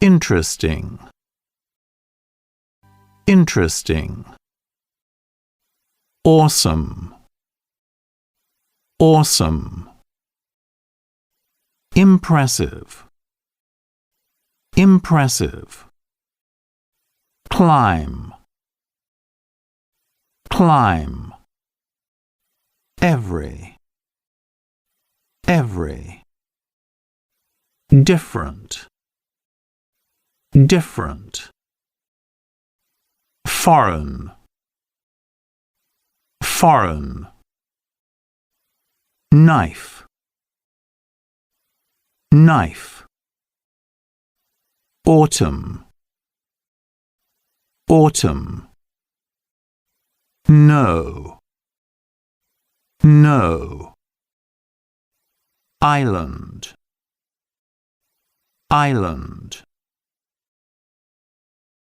interesting, interesting. Awesome, awesome. Impressive, impressive. Climb, climb. Every, every. Different, different. Foreign, foreign. Knife, knife. Autumn, autumn. No, no. Island, island.